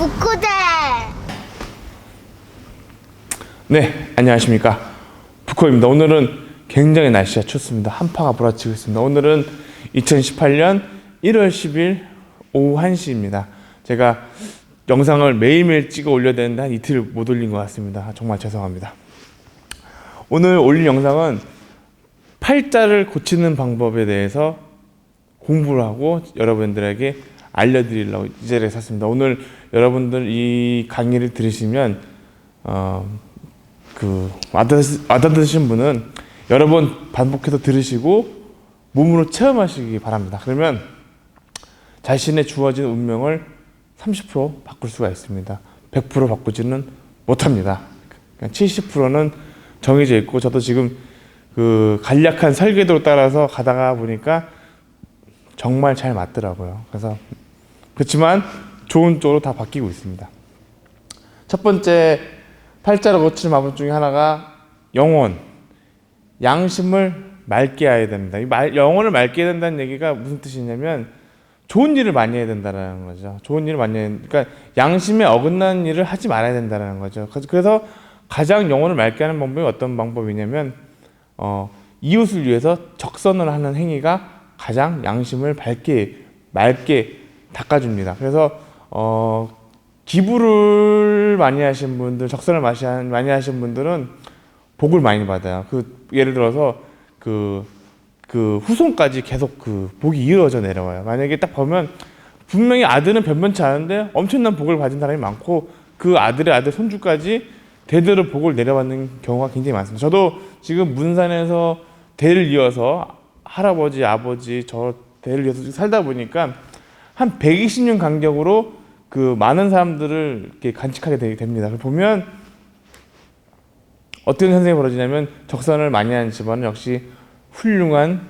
북구대. 네, 안녕하십니까. 부코입니다. 오늘은 굉장히 날씨가 춥습니다. 한파가 몰아치고 있습니다. 오늘은 2018년 1월 10일 오후 1시입니다. 제가 영상을 매일매일 찍어 올려야 되는데 한 이틀 못 올린 것 같습니다. 정말 죄송합니다. 오늘 올린 영상은 팔자를 고치는 방법에 대해서 공부를 하고 여러분들에게 알려드리려고 이 자리에 섰습니다. 오늘 여러분들 이 강의를 들으시면 와닿으신 분은 여러 번 반복해서 들으시고 몸으로 체험하시기 바랍니다. 그러면 자신의 주어진 운명을 30% 바꿀 수가 있습니다. 100% 바꾸지는 못합니다. 그냥 70%는 정해져 있고, 저도 지금 그 간략한 설계도를 따라서 가다가 보니까 정말 잘 맞더라고요. 그래서 그렇지만 좋은 쪽으로 다 바뀌고 있습니다. 첫 번째 팔자를 고치는 방법 중에 하나가 영혼, 양심을 맑게 해야 됩니다. 영혼을 맑게 해야 된다는 얘기가 무슨 뜻이냐면 좋은 일을 많이 해야 된다는 거죠. 좋은 일을 많이 해야, 그러니까 양심에 어긋나는 일을 하지 말아야 된다는 거죠. 그래서 가장 영혼을 맑게 하는 방법이 어떤 방법이냐면 이웃을 위해서 적선을 하는 행위가 가장 양심을 맑게 닦아줍니다. 그래서 기부를 많이 하신 분들, 적선을 많이 하신 분들은 복을 많이 받아요. 예를 들어서 그 후손까지 계속 복이 이어져 내려와요. 만약에 딱 보면 분명히 아들은 변변치 않은데 엄청난 복을 받은 사람이 많고, 그 아들의 아들 손주까지 대대로 복을 내려받는 경우가 굉장히 많습니다. 저도 지금 문산에서 대를 이어서 할아버지, 아버지, 저 대를 이어서 살다 보니까 한 120년 간격으로 많은 사람들을 이렇게 간직하게 됩니다. 보면 어떤 현상이 벌어지냐면 적선을 많이 하는 집안은 역시 훌륭한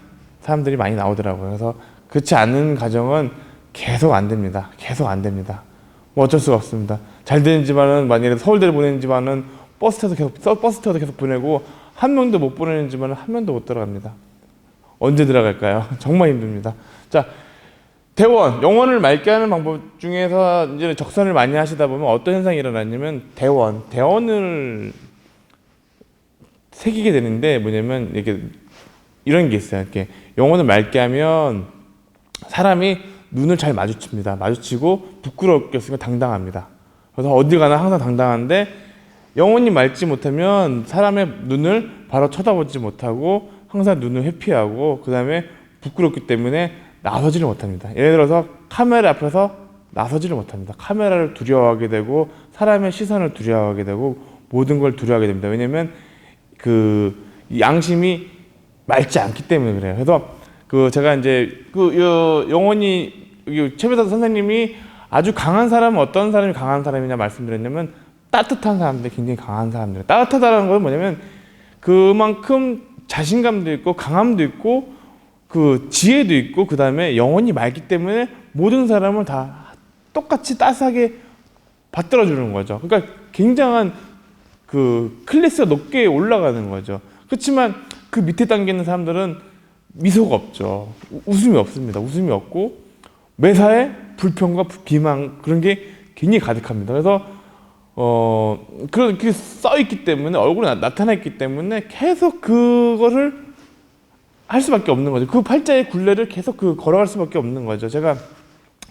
사람들이 많이 나오더라고요. 그래서 그렇지 않은 가정은 계속 안 됩니다. 계속 안 됩니다. 뭐 어쩔 수가 없습니다. 잘 되는 집안은, 만약에 서울대를 보내는 집안은 버스 타서 계속 보내고, 한 명도 못 보내는 집안은 한 명도 못 들어갑니다. 언제 들어갈까요? 정말 힘듭니다. 자, 대원, 영혼을 맑게 하는 방법 중에서 이제 적선을 많이 하시다 보면 어떤 현상이 일어나냐면 대원을 새기게 되는데, 뭐냐면 이렇게 이런 게 있어요. 이렇게 영혼을 맑게 하면 사람이 눈을 잘 마주칩니다. 마주치고 부끄럽게 없으면 당당합니다. 그래서 어디 가나 항상 당당한데, 영혼이 맑지 못하면 사람의 눈을 바로 쳐다보지 못하고 항상 눈을 회피하고, 그 다음에 부끄럽기 때문에 나서지를 못합니다. 예를 들어서 카메라 앞에서 나서지를 못합니다. 카메라를 두려워하게 되고, 사람의 시선을 두려워하게 되고, 모든 걸 두려워하게 됩니다. 왜냐면 양심이 맑지 않기 때문에 그래요. 그래서 제가 이제 영혼이, 최배사 선생님이 아주 강한 사람은 어떤 사람이 강한 사람이냐 말씀드렸냐면 따뜻한 사람들, 굉장히 강한 사람들. 따뜻하다는 건 뭐냐면 그만큼 자신감도 있고 강함도 있고 지혜도 있고, 그 다음에 영혼이 맑기 때문에 모든 사람을 다 똑같이 따스하게 받들어주는 거죠. 그러니까 굉장한 클래스가 높게 올라가는 거죠. 그렇지만 그 밑에 단계 있는 사람들은 미소가 없죠. 웃음이 없습니다. 웃음이 없고 매사에 불평과 비방, 그런 게 굉장히 가득합니다. 그래서 그렇게 써 있기 때문에, 얼굴에 나타나 있기 때문에 계속 그거를 할 수밖에 없는 거죠. 그 팔자의 굴레를 계속 걸어갈 수밖에 없는 거죠. 제가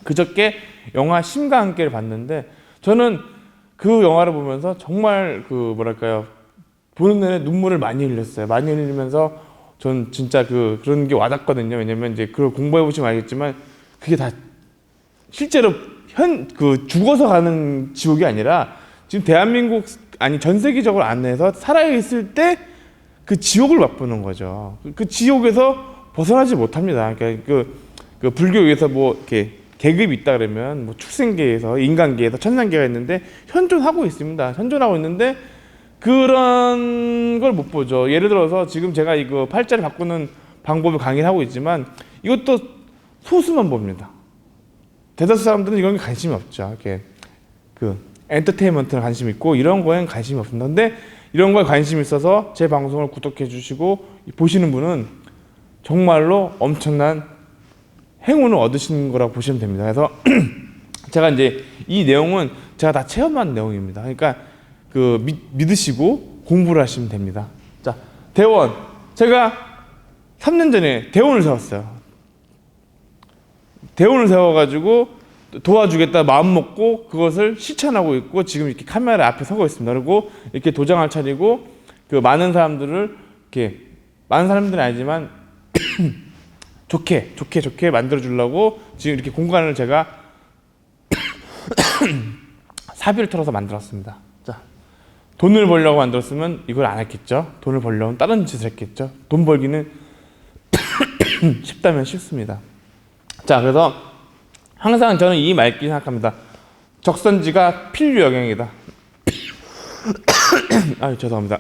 그저께 영화 심과 함께를 봤는데, 저는 그 영화를 보면서 정말 보는 내내 눈물을 많이 흘렸어요. 많이 흘리면서 전 진짜 그런 게 와닿거든요. 왜냐면 이제 그걸 공부해 보시면 알겠지만 그게 다 실제로 죽어서 가는 지옥이 아니라 지금 대한민국, 아니 전 세계적으로 안에서 살아있을 때 그 지옥을 맛보는 거죠. 그 지옥에서 벗어나지 못합니다. 그러니까 불교에서 뭐 이렇게 계급이 있다 그러면 뭐 출생계에서, 인간계에서, 천상계가 있는데 현존하고 있습니다. 현존하고 있는데 그런 걸 못 보죠. 예를 들어서 지금 제가 이거 팔자를 바꾸는 방법을 강의를 하고 있지만 이것도 소수만 봅니다. 대다수 사람들은 이런 게 관심이 없죠. 이렇게 엔터테인먼트에 관심 있고 이런 거에는 관심이 없습니다. 근데 이런 거에 관심이 있어서 제 방송을 구독해 주시고 보시는 분은 정말로 엄청난 행운을 얻으시는 거라고 보시면 됩니다. 그래서 제가 이제 이 내용은 제가 다 체험한 내용입니다. 그러니까 그 믿으시고 공부를 하시면 됩니다. 자, 대원. 제가 3년 전에 대원을 세웠어요. 대원을 세워가지고 도와주겠다 마음 먹고 그것을 실천하고 있고 지금 이렇게 카메라 앞에 서고 있습니다. 그리고 이렇게 도장을 차리고 그 많은 사람들을 이렇게 많은 사람들은 아니지만 좋게 만들어 주려고 지금 이렇게 공간을 제가 사비를 털어서 만들었습니다. 자, 돈을 벌려고 만들었으면 이걸 안 했겠죠. 돈을 벌려면 다른 짓을 했겠죠. 돈 벌기는 쉽다면 쉽습니다. 자, 그래서 항상 저는 이 말귀 생각합니다. 적선지가 필류역경이다. 아, 죄송합니다.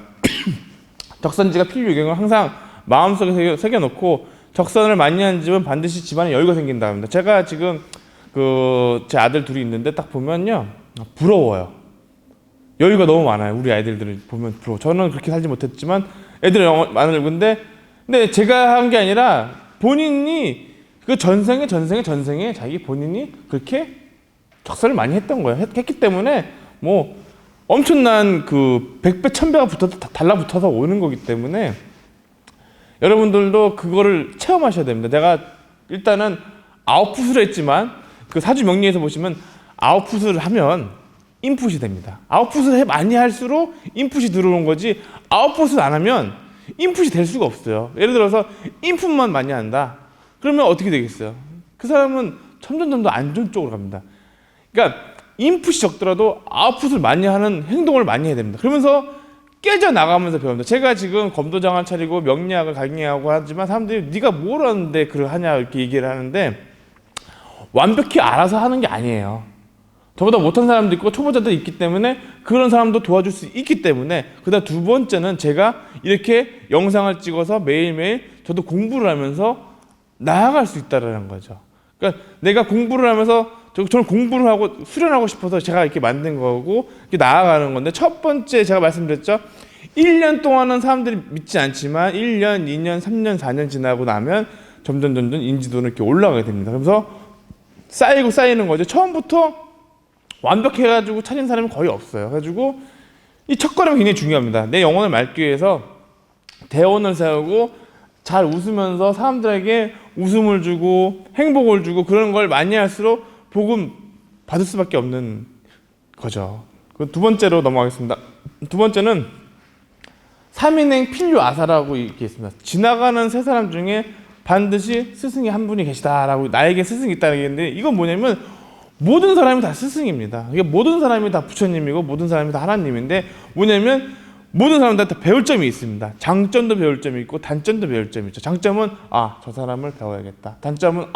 적선지가 필류역경을 항상 마음속에 새겨놓고 적선을 많이 하는 집은 반드시 집안에 여유가 생긴다 합니다. 제가 지금 제 아들 둘이 있는데 딱 보면요, 부러워요. 여유가 너무 많아요. 우리 아이들을 보면 부러워. 저는 그렇게 살지 못했지만 애들은 많은 근데 제가 한 게 아니라 본인이 그 전생에 자기 본인이 그렇게 적선을 많이 했던 거예요. 했기 때문에 뭐 엄청난 그 100배 1000배가 달라붙어서 오는 거기 때문에 여러분들도 그거를 체험하셔야 됩니다. 내가 일단은 아웃풋을 했지만 그 사주 명리에서 보시면 아웃풋을 하면 인풋이 됩니다. 아웃풋을 많이 할수록 인풋이 들어오는 거지 아웃풋을 안 하면 인풋이 될 수가 없어요. 예를 들어서 인풋만 많이 한다. 그러면 어떻게 되겠어요? 그 사람은 점점 더 안 좋은 쪽으로 갑니다. 그러니까 인풋이 적더라도 아웃풋을 많이 하는 행동을 많이 해야 됩니다. 그러면서 깨져나가면서 배웁니다. 제가 지금 검도장을 차리고 명리학을 강의하고 하지만 사람들이 네가 뭘 하는데 그걸 하냐 이렇게 얘기를 하는데 완벽히 알아서 하는 게 아니에요. 저보다 못한 사람도 있고 초보자도 있기 때문에 그런 사람도 도와줄 수 있기 때문에 그다음 두 번째는 제가 이렇게 영상을 찍어서 매일매일 저도 공부를 하면서 나아갈 수 있다는 거죠. 그러니까 내가 공부를 하면서 저는 공부를 하고 수련하고 싶어서 제가 이렇게 만든 거고 이렇게 나아가는 건데 첫 번째 제가 말씀드렸죠. 1년 동안은 사람들이 믿지 않지만 1년, 2년, 3년, 4년 지나고 나면 점점 인지도는 이렇게 올라가게 됩니다. 그래서 쌓이는 거죠. 처음부터 완벽해가지고 차린 사람이 거의 없어요. 그래가지고 이 첫걸음이 굉장히 중요합니다. 내 영혼을 맑기 위해서 대원을 세우고 잘 웃으면서 사람들에게 웃음을 주고 행복을 주고 그런 걸 많이 할수록 복음 받을 수밖에 없는 거죠. 두 번째로 넘어가겠습니다. 두 번째는 3인행 필요 아사라고 이렇게 있습니다. 지나가는 세 사람 중에 반드시 스승이 한 분이 계시다라고 나에게 스승이 있다는 게 있는데 이건 뭐냐면 모든 사람이 다 스승입니다. 이게 모든 사람이 다 부처님이고 모든 사람이 다 하나님인데 뭐냐면 모든 사람들 다 배울 점이 있습니다. 장점도 배울 점이 있고 단점도 배울 점이 있죠. 장점은 저 사람을 배워야겠다. 단점은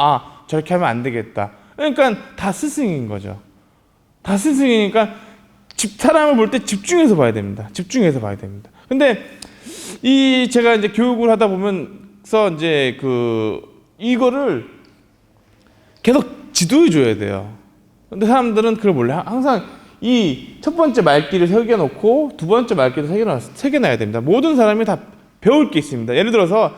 저렇게 하면 안 되겠다. 그러니까 다 스승인 거죠. 다 스승이니까 사람을 볼 때 집중해서 봐야 됩니다. 집중해서 봐야 됩니다. 근데 제가 이제 교육을 하다 보면서 이제 이거를 계속 지도해 줘야 돼요. 근데 사람들은 그걸 몰라요. 항상 이 첫 번째 말귀를 새겨놓고 두 번째 말귀도 새겨놔야 됩니다. 모든 사람이 다 배울 게 있습니다. 예를 들어서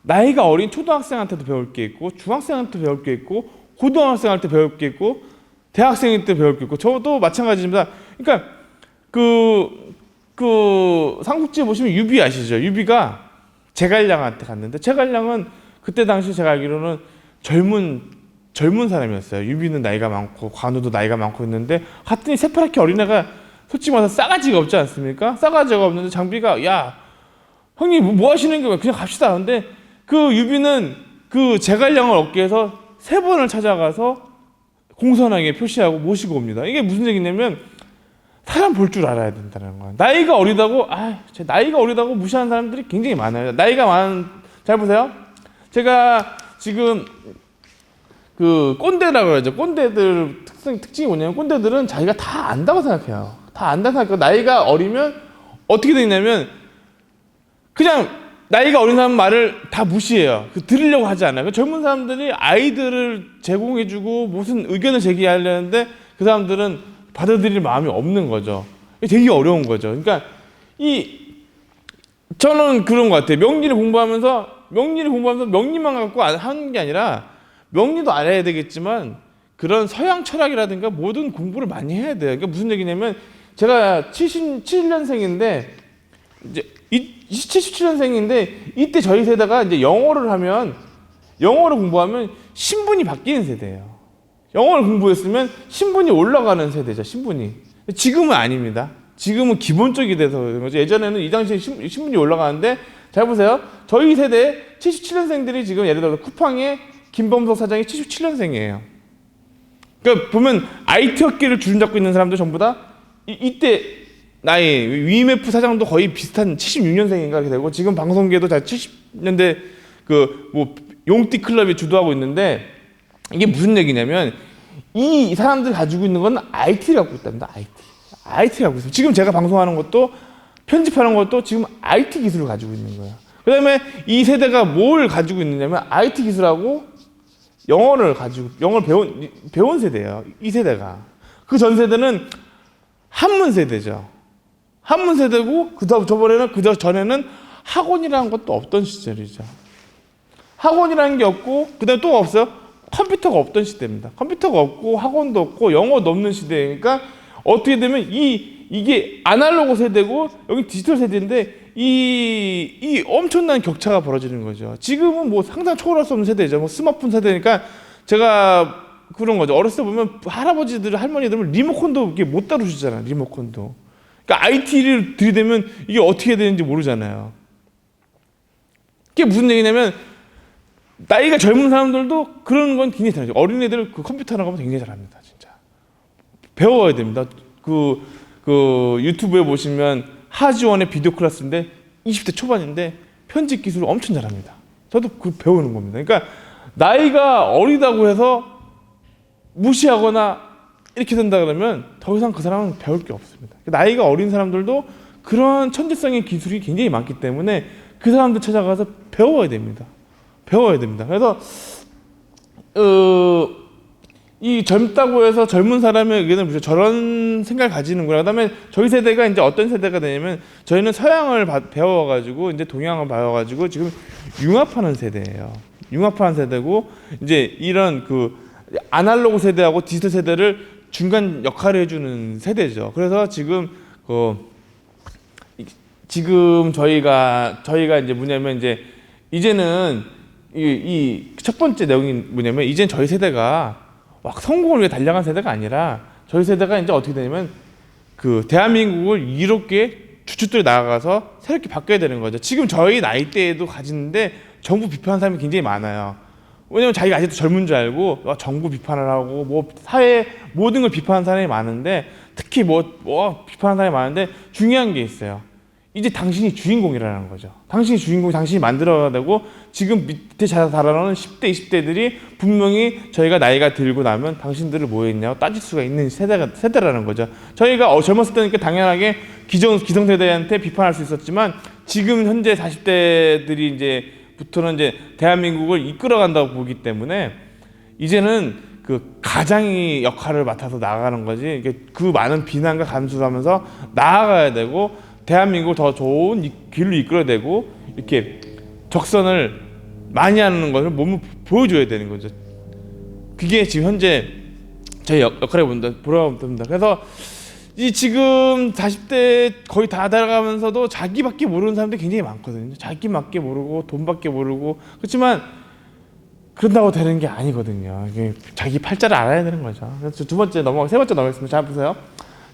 나이가 어린 초등학생한테도 배울 게 있고 중학생한테 배울 게 있고 고등학생한테 배울 게 있고 대학생한테 배울 게 있고 저도 마찬가지입니다. 그러니까 삼국지에 보시면 유비 아시죠? 유비가 제갈량한테 갔는데 제갈량은 그때 당시 제가 알기로는 젊은 사람이었어요. 유비는 나이가 많고 관우도 나이가 많고 했는데 하여튼 새파랗게 어린애가 솔직히 말해서 싸가지가 없지 않습니까? 싸가지가 없는데 장비가 야 형님 뭐 하시는 거예요? 그냥 갑시다. 근데 유비는 제갈량을 얻기 위해서 3번을 찾아가서 공손하게 표시하고 모시고 옵니다. 이게 무슨 얘기냐면 사람 볼 줄 알아야 된다는 거예요. 나이가 어리다고 무시하는 사람들이 굉장히 많아요. 잘 보세요. 제가 지금 꼰대라고 그러죠. 꼰대들 특징이 뭐냐면 꼰대들은 자기가 다 안다고 생각해요. 다 안다고 생각하고 나이가 어리면 어떻게 되냐면 그냥 나이가 어린 사람 말을 다 무시해요. 들으려고 하지 않아요. 젊은 사람들이 아이들을 제공해주고 무슨 의견을 제기하려는데 그 사람들은 받아들일 마음이 없는 거죠. 되게 어려운 거죠. 그러니까 저는 그런 것 같아요. 명리를 공부하면서 명리만 갖고 하는 게 아니라 명리도 알아야 되겠지만 그런 서양 철학이라든가 모든 공부를 많이 해야 돼요. 그러니까 무슨 얘기냐면 제가 77년생인데 이제 77년생인데 이때 저희 세대가 이제 영어를 공부하면 신분이 바뀌는 세대예요. 영어를 공부했으면 신분이 올라가는 세대죠. 신분이. 지금은 아닙니다. 지금은 기본적이 돼서 그런 거죠. 예전에는 이 당시에 신분이 올라가는데 잘 보세요. 저희 세대 77년생들이 지금 예를 들어서 쿠팡의 김범석 사장이 77년생이에요. 그러니까 보면 IT 업계를 주름잡고 있는 사람들 전부 다 이때 나이 위메프 사장도 거의 비슷한 76년생인가 그렇게 되고 지금 방송계도 다 70년대 그 뭐 용띠 클럽이 주도하고 있는데 이게 무슨 얘기냐면 이 사람들 가지고 있는 건 IT를 갖고 있답니다. IT를 갖고 있어요. 지금 제가 방송하는 것도 편집하는 것도 지금 IT 기술을 가지고 있는 거예요. 그 다음에 이 세대가 뭘 가지고 있느냐면 IT 기술하고 영어를 배운 세대예요. 이 세대가. 그 전 세대는 한문 세대죠. 한문 세대고 그 전에는 학원이라는 것도 없던 시절이죠. 학원이라는 게 없고 그다음에 또 없어요. 컴퓨터가 없던 시대입니다. 컴퓨터가 없고 학원도 없고 영어도 없는 시대니까 어떻게 되면 이게 아날로그 세대고 여기 디지털 세대인데 이 엄청난 격차가 벌어지는 거죠. 지금은 뭐 상상 초월할 수 없는 세대죠. 뭐 스마트폰 세대니까 제가 그런 거죠. 어렸을 때 보면 할아버지들 할머니들은 리모컨도 이렇게 못 다루시잖아요. 리모컨도. 그러니까 IT를 들이대면 이게 어떻게 되는지 모르잖아요. 그게 무슨 얘기냐면 나이가 젊은 사람들도 그런 건 굉장히 잘하죠. 어린애들 그 컴퓨터 하는 거 굉장히 잘합니다. 진짜. 배워야 됩니다. 그 유튜브에 보시면 하지원의 비디오 클래스인데 20대 초반인데 편집 기술을 엄청 잘합니다. 저도 그 배우는 겁니다. 그러니까 나이가 어리다고 해서 무시하거나 이렇게 된다 그러면 더 이상 그 사람은 배울 게 없습니다. 나이가 어린 사람들도 그런 천재성의 기술이 굉장히 많기 때문에 그 사람들 찾아가서 배워야 됩니다. 그래서 이 젊다고 해서 젊은 사람의 의견을 무슨 저런 생각을 가지는구나. 그다음에 저희 세대가 이제 어떤 세대가 되냐면 저희는 서양을 배워가지고 이제 동양을 배워가지고 지금 융합하는 세대예요. 융합하는 세대고 이제 이런 그 아날로그 세대하고 디지털 세대를 중간 역할을 해주는 세대죠. 그래서 지금 저희가 이제 뭐냐면 이제는 이 첫 번째 내용이 뭐냐면 이젠 저희 세대가 막 성공을 위해 달려간 세대가 아니라 저희 세대가 이제 어떻게 되냐면 그 대한민국을 이롭게 주춧돌이 나아가서 새롭게 바뀌어야 되는 거죠. 지금 저희 나이 대에도 가지는데 정부 비판하는 사람이 굉장히 많아요. 왜냐면 자기가 아직도 젊은 줄 알고 정부 비판을 하고 뭐 사회 모든 걸 비판하는 사람이 많은데 특히 뭐 비판하는 사람이 많은데 중요한 게 있어요. 이제 당신이 주인공이라는 거죠. 당신이 주인공, 당신이 만들어야 되고 지금 밑에 자라나는 10대, 20대들이 분명히 저희가 나이가 들고 나면 당신들을 뭐 했냐고 따질 수가 있는 세대라는 거죠. 저희가 젊었을 때니까 당연하게 기성세대한테 비판할 수 있었지만 지금 현재 40대들이 부터는 대한민국을 이끌어간다고 보기 때문에 이제는 그 가장이 역할을 맡아서 나아가는 거지. 그 많은 비난과 감수하면서 나아가야 되고 대한민국을 더 좋은 길로 이끌어야 되고 이렇게 적선을 많이 하는 것을 몸을 보여줘야 되는 거죠. 그게 지금 현재 저희 역할에 보라고 봅니다. 그래서 지금 40대 거의 다 달아가면서도 자기밖에 모르는 사람들이 굉장히 많거든요. 자기밖에 모르고 돈밖에 모르고 그렇지만 그런다고 되는 게 아니거든요. 이게 자기 팔자를 알아야 되는 거죠. 그래서 세 번째 넘어가겠습니다. 잘 보세요.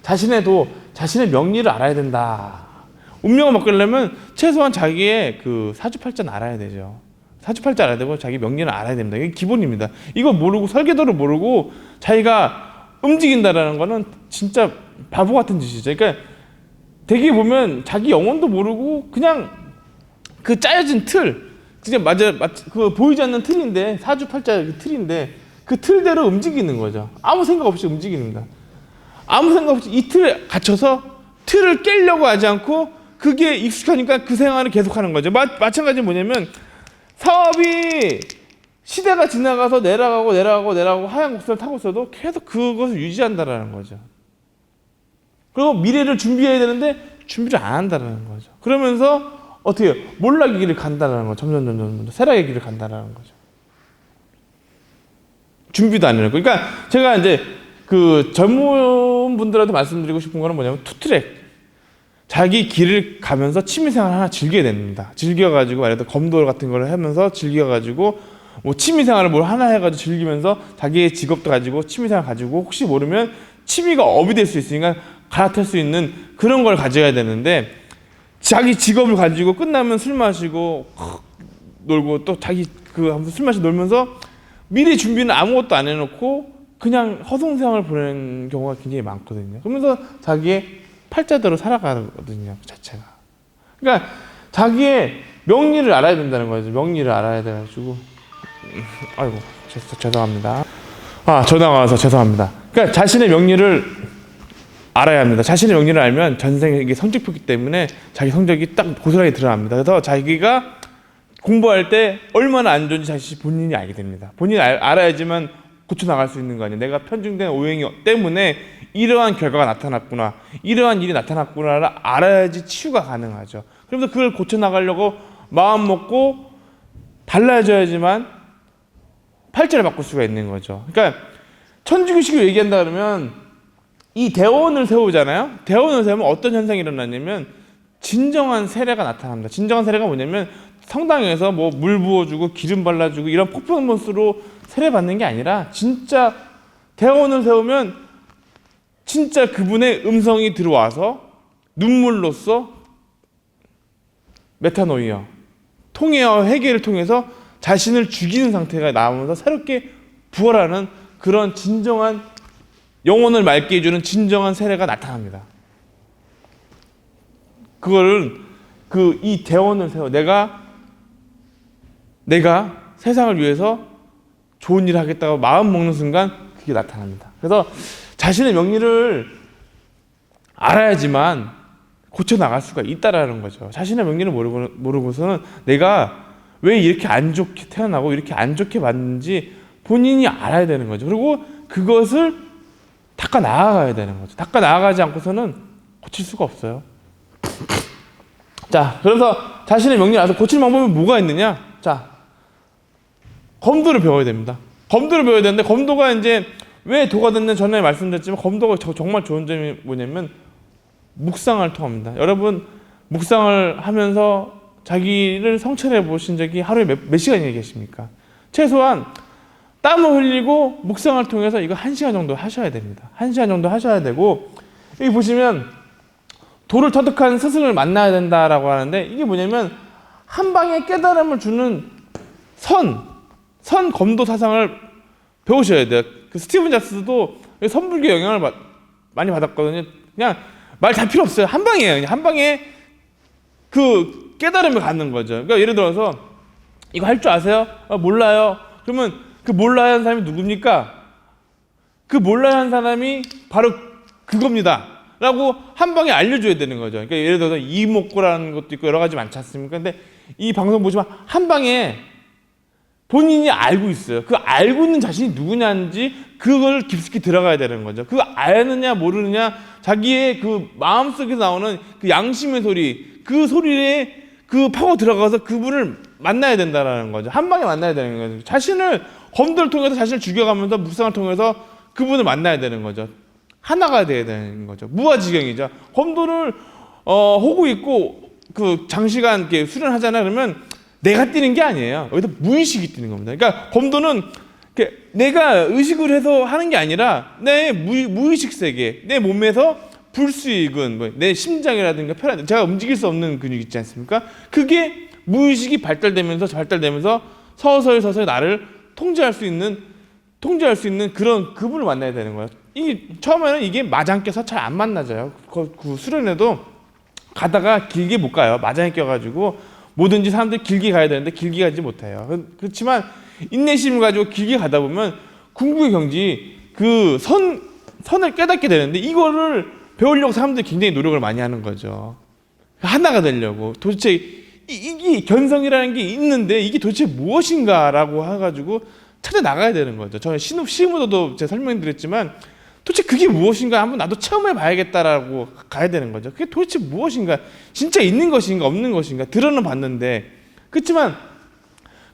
자신의 명리를 알아야 된다. 운명을 바꾸려면 최소한 자기의 그 사주팔자는 알아야 되죠. 사주팔자 알아야 되고 자기 명리를 알아야 됩니다. 이게 기본입니다. 이거 모르고 설계도를 모르고 자기가 움직인다라는 거는 진짜 바보 같은 짓이죠. 그러니까 되게 보면 자기 영혼도 모르고 그냥 그 짜여진 틀, 그냥 그 보이지 않는 틀인데 사주팔자 그 틀인데 그 틀대로 움직이는 거죠. 아무 생각 없이 움직입니다. 아무 생각 없이 이 틀에 갇혀서 틀을 깨려고 하지 않고 그게 익숙하니까 그 생활을 계속하는 거죠. 마찬가지 뭐냐면 사업이 시대가 지나가서 내려가고 하얀 곡선을 타고 있어도 계속 그것을 유지한다라는 거죠. 그리고 미래를 준비해야 되는데 준비를 안 한다라는 거죠. 그러면서 어떻게 해요? 몰락의 길을 간다라는 거죠. 점점 세락의 길을 간다라는 거죠. 준비도 안 해놓고. 그러니까 제가 이제 그 젊은 분들한테 말씀드리고 싶은 거는 뭐냐면 투트랙. 자기 길을 가면서 취미생활 하나 즐겨야 됩니다. 즐겨가지고 말해도 검도 같은 걸 하면서 즐겨가지고 뭐 취미생활을 뭘 하나 해가지고 즐기면서 자기의 직업도 가지고 취미생활 가지고 혹시 모르면 취미가 업이 될 수 있으니까 갈아탈 수 있는 그런 걸 가져야 되는데 자기 직업을 가지고 끝나면 술 마시고 놀고 또 자기 술 마시고 놀면서 미리 준비는 아무것도 안 해놓고 그냥 허송세상을 보내는 경우가 굉장히 많거든요. 그러면서 자기의 팔자대로 살아가거든요, 그 자체가. 그러니까 자기의 명리를 알아야 된다는 거죠. 명리를 알아야 돼가지고. 아이고, 죄송합니다. 전화 와서 죄송합니다. 그러니까 자신의 명리를 알아야 합니다. 자신의 명리를 알면 전생에 이게 성적표기 때문에 자기 성적이 딱 고스란히 드러납니다. 그래서 자기가 공부할 때 얼마나 안 좋은지 자신이 본인이 알게 됩니다. 본인이 알아야지만 고쳐나갈 수 있는 거 아니에요. 내가 편중된 오행이 때문에 이러한 결과가 나타났구나, 이러한 일이 나타났구나를 알아야지 치유가 가능하죠. 그래서 그걸 고쳐나가려고 마음 먹고 달라져야지만 팔자를 바꿀 수가 있는 거죠. 그러니까 천주교식으로 얘기한다 그러면 이 대원을 세우잖아요. 대원을 세우면 어떤 현상이 일어나냐면 진정한 세례가 나타납니다. 진정한 세례가 뭐냐면 성당에서 뭐 물 부어주고 기름 발라주고 이런 퍼포먼스로 세례 받는 게 아니라 진짜 대원을 세우면 진짜 그분의 음성이 들어와서 눈물로써 메타노이어, 통해와 회개를 통해서 자신을 죽이는 상태가 나오면서 새롭게 부활하는 그런 진정한 영혼을 맑게 해주는 진정한 세례가 나타납니다. 그거를 이 대원을 세워 내가 세상을 위해서 좋은 일을 하겠다고 마음 먹는 순간 그게 나타납니다. 그래서 자신의 명리를 알아야지만 고쳐나갈 수가 있다라는 거죠. 자신의 명리를 모르고서는 내가 왜 이렇게 안 좋게 태어나고 이렇게 안 좋게 봤는지 본인이 알아야 되는 거죠. 그리고 그것을 닦아 나아가야 되는 거죠. 닦아 나아가지 않고서는 고칠 수가 없어요. 자, 그래서 자신의 명리를 알아서 고칠 방법이 뭐가 있느냐? 자, 검도를 배워야 됩니다. 검도를 배워야 되는데 검도가 이제 왜 도가 됐는 전에 말씀드렸지만 검도가 정말 좋은 점이 뭐냐면 묵상을 통합니다. 여러분 묵상을 하면서 자기를 성찰해 보신 적이 하루에 몇 시간이나 계십니까? 최소한 땀을 흘리고 묵상을 통해서 이거 1시간 정도 하셔야 됩니다. 1시간 정도 하셔야 되고 여기 보시면 도를 터득한 스승을 만나야 된다라고 하는데 이게 뭐냐면 한 방에 깨달음을 주는 선 검도 사상을 배우셔야 돼요. 그 스티븐 잡스도 선불교 영향을 많이 받았거든요. 그냥 말 다 필요 없어요. 한 방이에요. 그냥 한 방에 그 깨달음을 갖는 거죠. 그러니까 예를 들어서 이거 할 줄 아세요? 몰라요. 그러면 그 몰라야 하는 사람이 누굽니까? 그 몰라야 하는 사람이 바로 그겁니다. 라고 한 방에 알려줘야 되는 거죠. 그러니까 예를 들어서 이목구라는 것도 있고 여러 가지 많지 않습니까? 근데 이 방송 보시면 한 방에 본인이 알고 있어요. 그 알고 있는 자신이 누구냐인지 그걸 깊숙이 들어가야 되는 거죠. 그 아느냐 모르느냐 자기의 그 마음속에서 나오는 그 양심의 소리, 그 소리에 그 파고 들어가서 그분을 만나야 된다는 거죠. 한 방에 만나야 되는 거죠. 자신을 검도를 통해서 자신을 죽여가면서 묵상을 통해서 그분을 만나야 되는 거죠. 하나가 돼야 되는 거죠. 무아지경이죠. 검도를 하고 있고 그 장시간 이렇게 수련하잖아요. 그러면 내가 뛰는 게 아니에요. 여기서 무의식이 뛰는 겁니다. 그러니까 검도는 내가 의식을 해서 하는 게 아니라 내 무의식 세계, 내 몸에서 불수익은 내 심장이라든가 혈관, 제가 움직일 수 없는 근육 있지 않습니까? 그게 무의식이 발달되면서 서서히 나를 통제할 수 있는 그런 그분을 만나야 되는 거예요. 처음에는 이게 마장 껴서 잘 안 만나져요. 그 수련회도 가다가 길게 못 가요. 마장에 껴가지고 뭐든지 사람들이 길게 가야 되는데 길게 가지 못해요. 그렇지만 인내심을 가지고 길게 가다 보면 궁극의 경지 그 선을 깨닫게 되는데 이거를 배우려고 사람들이 굉장히 노력을 많이 하는 거죠. 하나가 되려고. 도대체 이게 견성이라는 게 있는데 이게 도대체 무엇인가라고 해가지고 찾아 나가야 되는 거죠. 저는 시무도도 제가 설명드렸지만 도대체 그게 무엇인가 한번 나도 체험해 봐야겠다라고 가야 되는 거죠. 그게 도대체 무엇인가, 진짜 있는 것인가 없는 것인가 들어는 봤는데, 그렇지만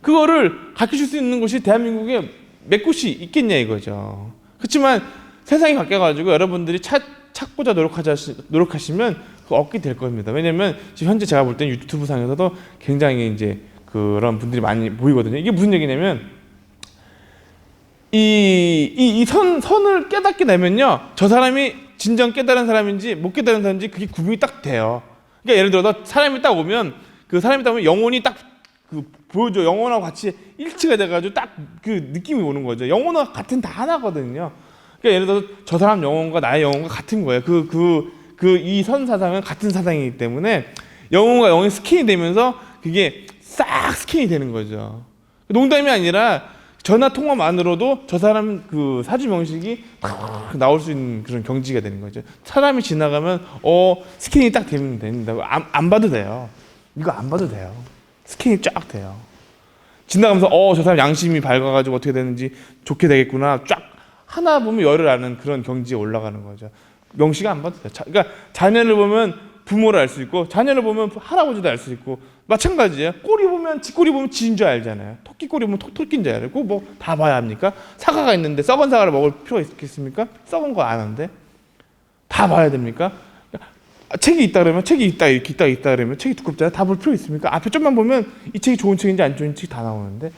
그거를 가르칠 수 있는 곳이 대한민국에 몇 곳이 있겠냐 이거죠. 그렇지만 세상이 바뀌어가지고 여러분들이 찾고자 노력하시면 그 얻게 될 겁니다. 왜냐면 지금 현재 제가 볼 때는 유튜브 상에서도 굉장히 이제 그런 분들이 많이 보이거든요. 이게 무슨 얘기냐면 이 선을 깨닫게 되면요, 저 사람이 진정 깨달은 사람인지 못 깨달은 사람인지 그게 구분이 딱 돼요. 그러니까 예를 들어서 사람이 딱 오면 그 사람이 딱 오면 영혼이 딱 그 보여줘. 영혼하고 같이 일치가 돼가지고 딱 그 느낌이 오는 거죠. 영혼과 같은 다 하나거든요. 그러니까 예를 들어서 저 사람 영혼과 나의 영혼과 같은 거예요. 이 선 사상은 같은 사상이기 때문에 영혼과 영혼이 스캔이 되면서 그게 싹 스캔이 되는 거죠. 농담이 아니라 전화 통화만으로도 저 사람 그 사주 명식이 딱 나올 수 있는 그런 경지가 되는 거죠. 사람이 지나가면 스캔이 딱 되면 됩니다. 안 봐도 돼요. 이거 안 봐도 돼요. 스캔이 쫙 돼요. 지나가면서 저 사람 양심이 밝아가지고 어떻게 되는지 좋게 되겠구나. 쫙 하나 보면 열을 아는 그런 경지에 올라가는 거죠. 명식 안 봐도 돼요. 그러니까 자녀를 보면 부모를 알 수 있고, 자녀를 보면 할아버지도 알 수 있고, 마찬가지예요. 꼬리 보면 쥐꼬리 보면 쥐인 줄 알잖아요. 토끼 꼬리 보면 토끼인 줄 알고, 뭐 다 봐야 합니까? 사과가 있는데 썩은 사과를 먹을 필요가 있겠습니까? 썩은 거 아는데 다 봐야 됩니까? 책이 있다 그러면 책이 있다 이렇게 있다 그러면 책이 두껍잖아요. 다 볼 필요 있습니까? 앞에 좀만 보면 이 책이 좋은 책인지 안 좋은 책이 다 나오는데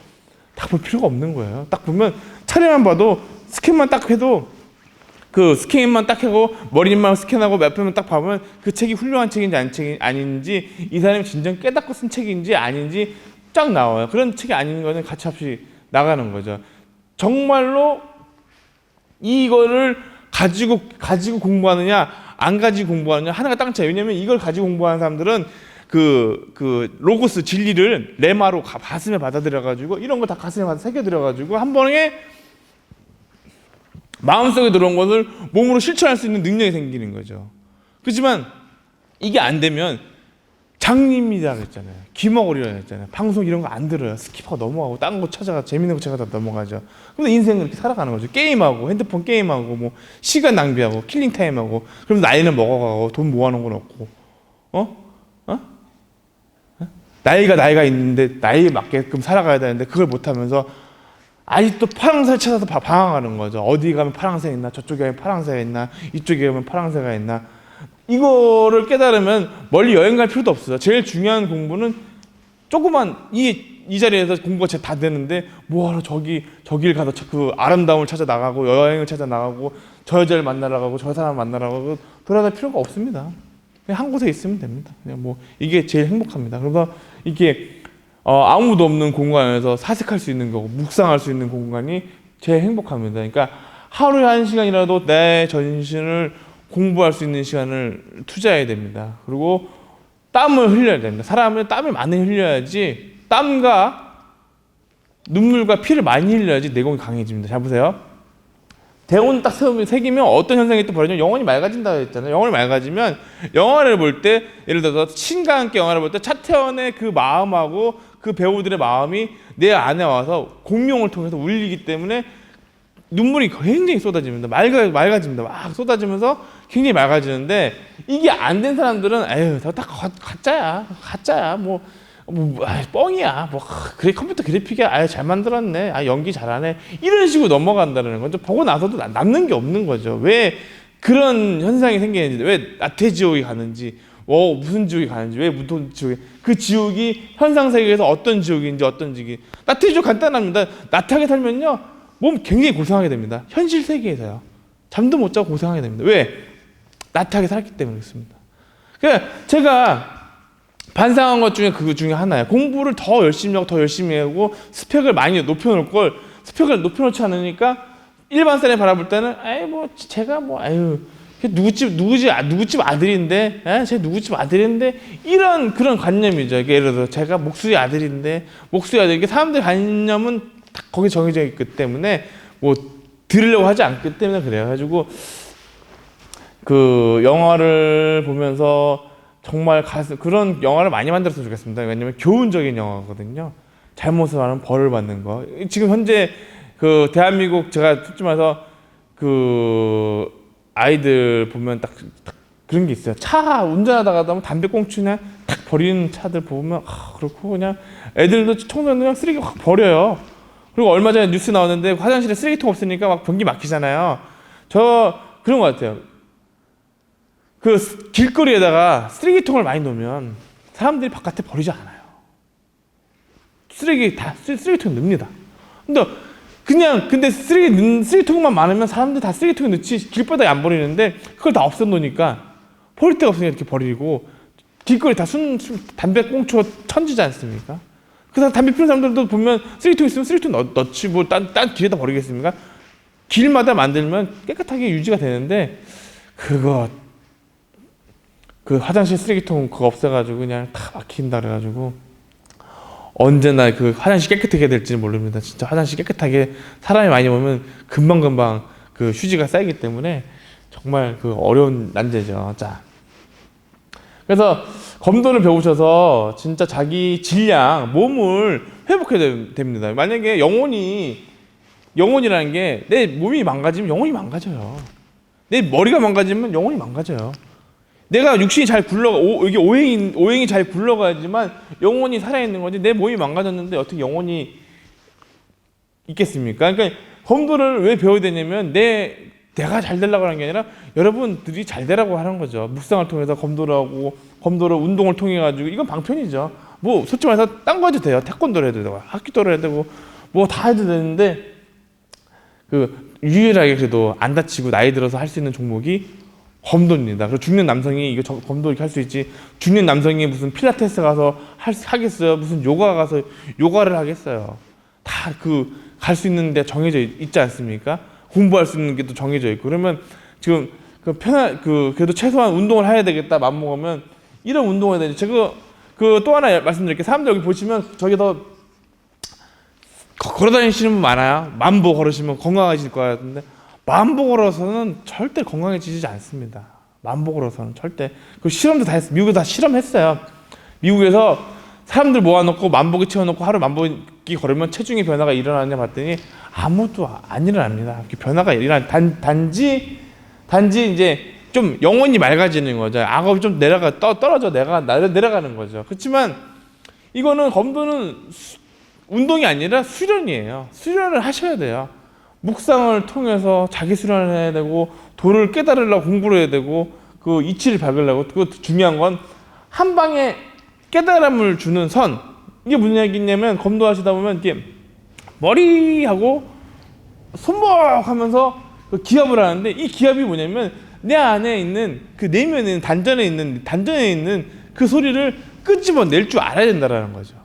다 볼 필요가 없는 거예요. 딱 보면 차례만 봐도 스캔만 딱 해도 그 스캔만 딱 하고 머리만 스캔하고 몇 편만 딱 봐보면 그 책이 훌륭한 책인지 아닌지, 이 사람이 진정 깨닫고 쓴 책인지 아닌지 쫙 나와요. 그런 책이 아닌 거는 가차없이 나가는 거죠. 정말로 이거를 가지고 공부하느냐 안 가지고 공부하느냐 하나가 땅 차이. 왜냐면 이걸 가지고 공부하는 사람들은 그 로고스 진리를 레마로 가슴에 받아들여 가지고 이런 거 다 가슴에 받아 새겨들여 가지고 한 번에 마음속에 들어온 것을 몸으로 실천할 수 있는 능력이 생기는 거죠. 그렇지만 이게 안 되면 장님이라 그랬잖아요. 귀머거리라 그랬잖아요. 방송 이런 거 안 들어요. 스킵하고 넘어가고 딴 거 찾아가 재밌는 거 찾아가 넘어가죠. 근데 인생은 이렇게 살아가는 거죠. 게임하고 핸드폰 게임하고 뭐 시간 낭비하고 킬링 타임하고, 그럼 나이는 먹어가고 돈 모아놓은 건 없고 나이가 있는데 나이에 맞게끔 살아가야 되는데 그걸 못하면서 아직도 파랑새를 찾아서 방황하는 거죠. 어디 가면 파랑새가 있나, 저쪽에 가면 파랑새가 있나, 이쪽에 가면 파랑새가 있나. 이거를 깨달으면 멀리 여행 갈 필요도 없어요. 제일 중요한 공부는 조그만 이 자리에서 공부가 다 되는데 뭐하러 저길 가서 그 아름다움을 찾아 나가고 여행을 찾아 나가고 저 여자를 만나러 가고 저 사람 만나러 가고 돌아다닐 필요가 없습니다. 그냥 한 곳에 있으면 됩니다. 그냥 뭐 이게 제일 행복합니다. 그래서 이게 아무도 없는 공간에서 사색할 수 있는 거고 묵상할 수 있는 공간이 제일 행복합니다. 그러니까 하루에 1시간이라도 내 전신을 공부할 수 있는 시간을 투자해야 됩니다. 그리고 땀을 흘려야 됩니다. 사람은 땀을 많이 흘려야지, 땀과 눈물과 피를 많이 흘려야지 내공이 강해집니다. 잘 보세요. 대원 딱 새기면 어떤 현상이 또 벌어지냐면 영혼이 맑아진다고 했잖아요. 영혼이 맑아지면 영화를 볼 때, 예를 들어서 신과 함께 영화를 볼 때 차태현의 그 마음하고 그 배우들의 마음이 내 안에 와서 공룡을 통해서 울리기 때문에 눈물이 굉장히 쏟아집니다. 맑아집니다. 막 쏟아지면서 굉장히 맑아지는데, 이게 안 된 사람들은 에휴 다 가짜야 뭐 뻥이야 그래 컴퓨터 그래픽이 잘 만들었네, 연기 잘하네, 이런 식으로 넘어간다는 거죠. 보고 나서도 남는 게 없는 거죠. 왜 그런 현상이 생기는지, 왜 나태지옥이 가는지, 무슨 지옥이 가는지, 왜 무슨 지옥이, 그 지옥이 현상 세계에서 어떤 지옥인지 나태지옥 간단합니다. 나태하게 살면요 몸 굉장히 고생하게 됩니다. 현실 세계에서요. 잠도 못 자고 고생하게 됩니다. 왜? 나태하게 살기 때문에 그렇습니다. 그러니까 제가 반성한 것 중에 그 중에 하나예요. 공부를 더 열심히 하고 스펙을 많이 높여놓을 걸, 스펙을 높여놓지 않으니까 일반 사람이 바라볼 때는 제가 누구 집 아들인데, 제 누구 집 아들인데, 이런 그런 관념이죠. 예를 들어 제가 목수의 아들인데, 이게 사람들 관념은 딱 거기 정해져 있기 때문에 뭐 들으려고 하지 않기 때문에 그래요. 가지고 그 영화를 보면서 정말 그런 영화를 많이 만들었으면 좋겠습니다. 왜냐면 교훈적인 영화거든요. 잘못을 하면 벌을 받는 거. 지금 현재 그 대한민국, 제가 솔직히 말해서 그 아이들 보면 딱 그런 게 있어요. 차 운전하다가 담배꽁초나 딱 버리는 차들 보면 그렇고, 그냥 애들도 청소년 그냥 쓰레기 확 버려요. 그리고 얼마 전에 뉴스 나왔는데 화장실에 쓰레기통 없으니까 막 변기 막히잖아요. 저 그런 것 같아요. 그 길거리에다가 쓰레기통을 많이 놓으면 사람들이 바깥에 버리지 않아요. 쓰레기통에 넣습니다. 근데 쓰레기통만 많으면 사람들 다 쓰레기통에 넣지 길바닥에 안 버리는데 그걸 다 없애놓으니까 버릴 데가 없으니까 이렇게 버리고 길거리 다 담배 꽁초 천지지 않습니까? 그래서 담배 피우는 사람들도 보면 쓰레기통 있으면 쓰레기통 넣지 뭐 딴 길에다 버리겠습니까? 길마다 만들면 깨끗하게 유지가 되는데 그 화장실 쓰레기통 그거 없애가지고 그냥 다 막힌다 그래가지고 언제나 그 화장실 깨끗하게 될지는 모릅니다. 진짜 화장실 깨끗하게 사람이 많이 오면 금방금방 그 휴지가 쌓이기 때문에 정말 그 어려운 난제죠. 자, 그래서 검도를 배우셔서 진짜 자기 질량, 몸을 회복해야 됩니다. 만약에 영혼이라는 게 내 몸이 망가지면 영혼이 망가져요. 내 머리가 망가지면 영혼이 망가져요. 내가 육신이 잘 여기 오행이 잘 굴러가야지만 영혼이 살아있는 거지. 내 몸이 망가졌는데 어떻게 영혼이 있겠습니까? 그러니까 검도를 왜 배워야 되냐면 내가 잘 되려고 하는 게 아니라 여러분들이 잘 되라고 하는 거죠. 묵상을 통해서 검도를 운동을 통해 가지고 이건 방편이죠. 뭐 솔직히 말해서 딴 거 해도 돼요. 태권도를 해도 되고 합기도를 해도 되고 뭐 다 해도 되는데 그 유일하게 그래도 안 다치고 나이 들어서 할 수 있는 종목이 검도입니다. 그리고 중년 남성이 검도 이렇게 할 수 있지. 중년 남성이 무슨 필라테스 가서 하겠어요? 무슨 요가 가서 요가를 하겠어요? 다 갈 수 있는 데 정해져 있지 않습니까? 공부할 수 있는 게 또 정해져 있고. 그러면 지금 그래도 최소한 운동을 해야 되겠다 맘먹으면 이런 운동을 해야 되죠. 제가 또 하나 말씀드릴게요. 사람들 여기 보시면 저기 더 걸어다니시는 분 많아요. 만보 걸으시면 건강해질 것 같은데 만보 걸어서는 절대 건강해지지 않습니다. 만보 걸어서는 절대. 그 실험도 다 했어요. 미국에서 다 실험했어요. 미국에서 사람들 모아놓고 만보기 채워놓고 하루 만보기 걸으면 체중의 변화가 일어나냐 봤더니 아무도 안 일어납니다. 변화가 단지 이제 좀 영혼이 맑아지는 거죠. 악업이 좀 떨어져 내려가는 거죠. 그렇지만 이거는 검도는 운동이 아니라 수련이에요. 수련을 하셔야 돼요. 묵상을 통해서 자기 수련을 해야 되고 도를 깨달으려고 공부를 해야 되고 그 이치를 박으려고. 그것도 중요한 건 한 방에 깨달음을 주는 선. 이게 무슨 얘기냐면 검도하시다 보면 이렇게 머리하고 손목하면서 그 기압을 하는데 이 기압이 뭐냐면 내 안에 있는 그 내면에 단전에 있는 그 소리를 끄집어낼 줄 알아야 된다라는 거죠.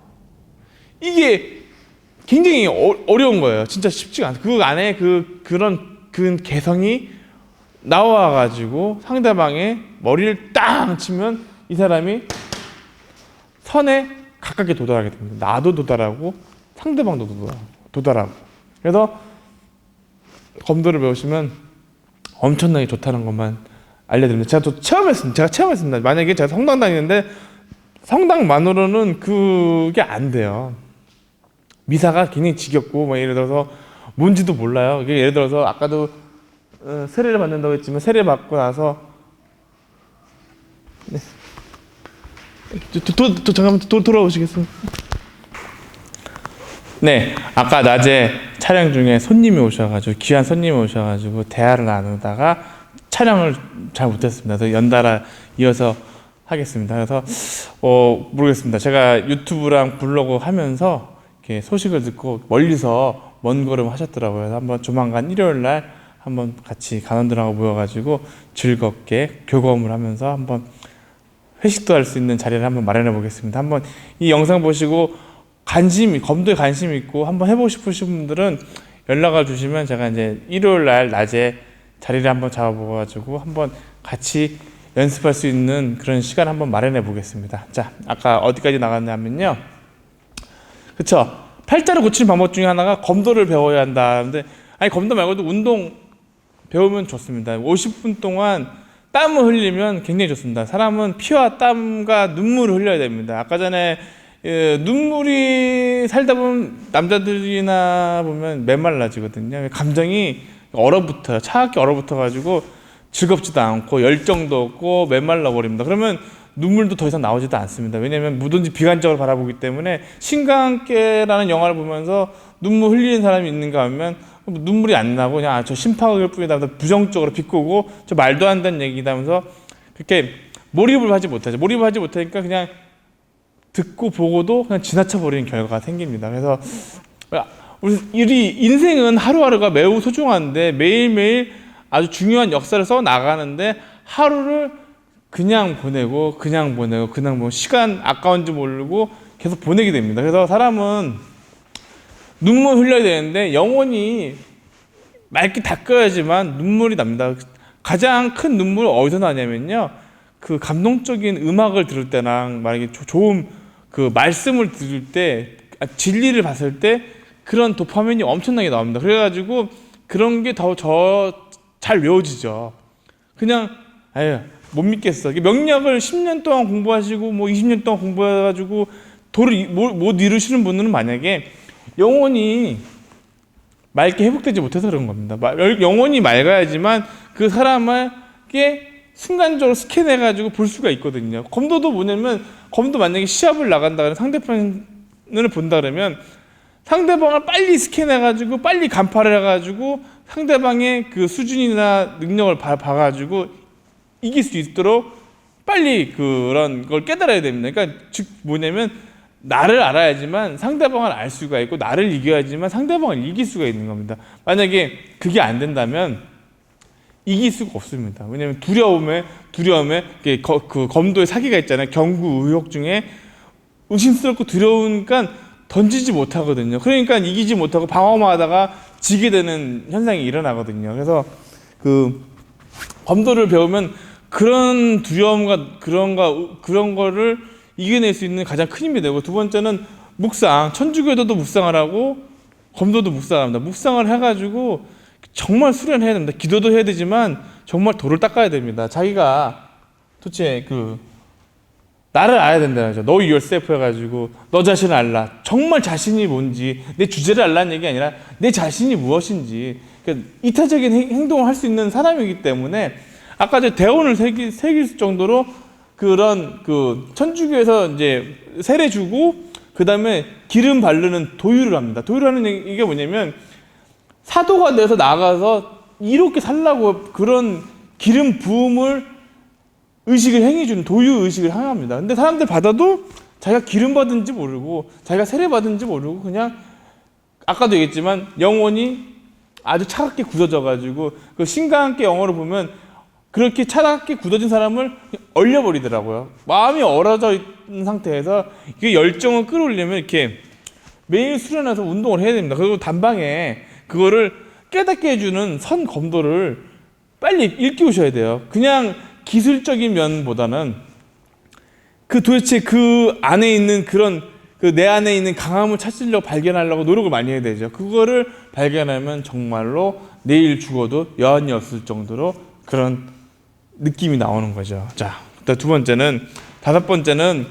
이게 굉장히 어려운 거예요. 진짜 쉽지가 않아요. 그 안에 그런 개성이 나와가지고 상대방의 머리를 땅 치면 이 사람이 선에 가깝게 도달하게 됩니다. 나도 도달하고 상대방도 도달하고. 그래서 검도를 배우시면 엄청나게 좋다는 것만 알려드립니다. 제가 체험했습니다. 만약에 제가 성당 다니는데 성당만으로는 그게 안 돼요. 미사가 굉장히 지겹고 뭐 예를 들어서 뭔지도 몰라요. 이게 예를 들어서 아까도 세례를 받는다고 했지만 세례 받고 나서 네. 잠깐만 돌아오시겠어요? 네, 아까 낮에 촬영 중에 귀한 손님이 오셔가지고 대화를 나누다가 촬영을 잘 못했습니다. 그래서 연달아 이어서 하겠습니다. 그래서 모르겠습니다. 제가 유튜브랑 블로그 하면서 이렇게 소식을 듣고 멀리서 먼 걸음 하셨더라고요. 그래서 한번 조만간 일요일 날 한번 같이 간원들하고 모여가지고 즐겁게 교검을 하면서 한번 회식도 할 수 있는 자리를 한번 마련해 보겠습니다. 한번 이 영상 보시고 검도에 관심 있고 한번 해보고 싶으신 분들은 연락을 주시면 제가 이제 일요일 날 낮에 자리를 한번 잡아보가지고 한번 같이 연습할 수 있는 그런 시간 한번 마련해 보겠습니다. 자, 아까 어디까지 나갔냐면요. 그쵸? 팔자를 고치는 방법 중에 하나가 검도를 배워야 한다. 근데 검도 말고도 운동 배우면 좋습니다. 50분 동안 땀을 흘리면 굉장히 좋습니다. 사람은 피와 땀과 눈물을 흘려야 됩니다. 아까 전에 눈물이 살다 보면 남자들이나 보면 메말라지거든요. 감정이 차갑게 얼어붙어 가지고 즐겁지도 않고 열정도 없고 메말라 버립니다. 그러면 눈물도 더 이상 나오지도 않습니다. 왜냐하면 뭐든지 비관적으로 바라보기 때문에 신과 함께라는 영화를 보면서 눈물 흘리는 사람이 있는가 하면 눈물이 안 나고 그냥 저 심파극일 뿐이다 하면서 부정적으로 비꼬고 저 말도 안 되는 얘기다 하면서 그렇게 몰입을 하지 못하죠. 몰입을 하지 못하니까 그냥 듣고 보고도 그냥 지나쳐 버리는 결과가 생깁니다. 그래서 우리 인생은 하루하루가 매우 소중한데 매일매일 아주 중요한 역사를 써 나가는데 하루를 그냥 보내고 시간 아까운지 모르고 계속 보내게 됩니다. 그래서 사람은 눈물 흘려야 되는데 영혼이 맑게 닦아야지만 눈물이 납니다. 가장 큰 눈물은 어디서 나냐면요, 그 감동적인 음악을 들을 때랑 만약에 좋은 그 말씀을 들을 때, 진리를 봤을 때 그런 도파민이 엄청나게 나옵니다. 그래가지고 그런 게 더 잘 외워지죠. 그냥 못 믿겠어. 명략을 10년 동안 공부하시고 뭐 20년 동안 공부해가지고 도를 못 이루시는 분들은 만약에 영혼이 맑게 회복되지 못해서 그런 겁니다. 영혼이 맑아야지만 그 사람에게 순간적으로 스캔해가지고 볼 수가 있거든요. 검도도 뭐냐면, 검도 만약에 시합을 나간다 그러면 상대편을 본다 그러면 상대방을 빨리 스캔해가지고 빨리 간파를 해가지고 상대방의 그 수준이나 능력을 봐가지고 이길 수 있도록 빨리 그런 걸 깨달아야 됩니다. 그러니까 즉 뭐냐면, 나를 알아야지만 상대방을 알 수가 있고 나를 이겨야지만 상대방을 이길 수가 있는 겁니다. 만약에 그게 안 된다면 이길 수가 없습니다. 왜냐하면 두려움에 그 검도의 사기가 있잖아요. 경구 의혹 중에 의심스럽고 두려우니까 던지지 못하거든요. 그러니까 이기지 못하고 방어만 하다가 지게 되는 현상이 일어나거든요. 그래서 그 검도를 배우면 그런 두려움과 그런 거를 이겨낼 수 있는 가장 큰 힘이 되고, 두 번째는 묵상, 천주교도도 묵상을 하고 검도도 묵상을 합니다. 묵상을 해가지고 정말 수련해야 됩니다. 기도도 해야 되지만 정말 도를 닦아야 됩니다. 자기가 도대체 나를 알아야 된다는 거죠. Know yourself 해가지고 너 자신을 알라. 정말 자신이 뭔지, 내 주제를 알라는 얘기 아니라 내 자신이 무엇인지, 그러니까 이타적인 행동을 할 수 있는 사람이기 때문에 아까 저 대원을 새길 정도로 그런 천주교에서 이제 세례 주고 그 다음에 기름 바르는 도유를 합니다. 도유라는 이게 뭐냐면 사도가 돼서 나가서 이롭게 살라고 그런 기름 부음을 의식을 행해주는 도유 의식을 행합니다. 근데 사람들 받아도 자기가 기름 받은지 모르고 자기가 세례 받은지 모르고 그냥 아까도 얘기했지만 영혼이 아주 차갑게 굳어져가지고 그 신과 함께 영어로 보면 그렇게 차갑게 굳어진 사람을 얼려버리더라고요. 마음이 얼어져 있는 상태에서 그 열정을 끌어올리려면 이렇게 매일 수련해서 운동을 해야 됩니다. 그리고 단방에 그거를 깨닫게 해주는 선 검도를 빨리 일깨우셔야 돼요. 그냥 기술적인 면보다는 도대체 그 안에 있는 내 안에 있는 강함을 찾으려고 발견하려고 노력을 많이 해야 되죠. 그거를 발견하면 정말로 내일 죽어도 여한이 없을 정도로 그런 느낌이 나오는 거죠. 자, 다섯 번째는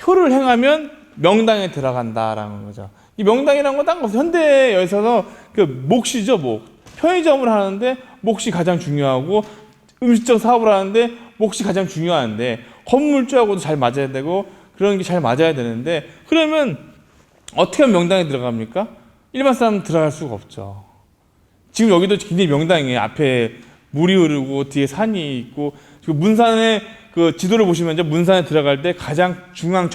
효를 행하면 명당에 들어간다라는 거죠. 이 명당이라는 건 딴 거 없어요. 현대에 있어서 몫이죠, 몫. 편의점을 하는데 몫이 가장 중요하고, 음식점 사업을 하는데 몫이 가장 중요한데, 건물주하고도 잘 맞아야 되고 그런 게 잘 맞아야 되는데, 그러면 어떻게 하면 명당에 들어갑니까? 일반 사람은 들어갈 수가 없죠. 지금 여기도 굉장히 명당이에요. 앞에 물이 흐르고 뒤에 산이 있고, 문산의 지도를 보시면 이제 문산에 들어갈 때 가장 중앙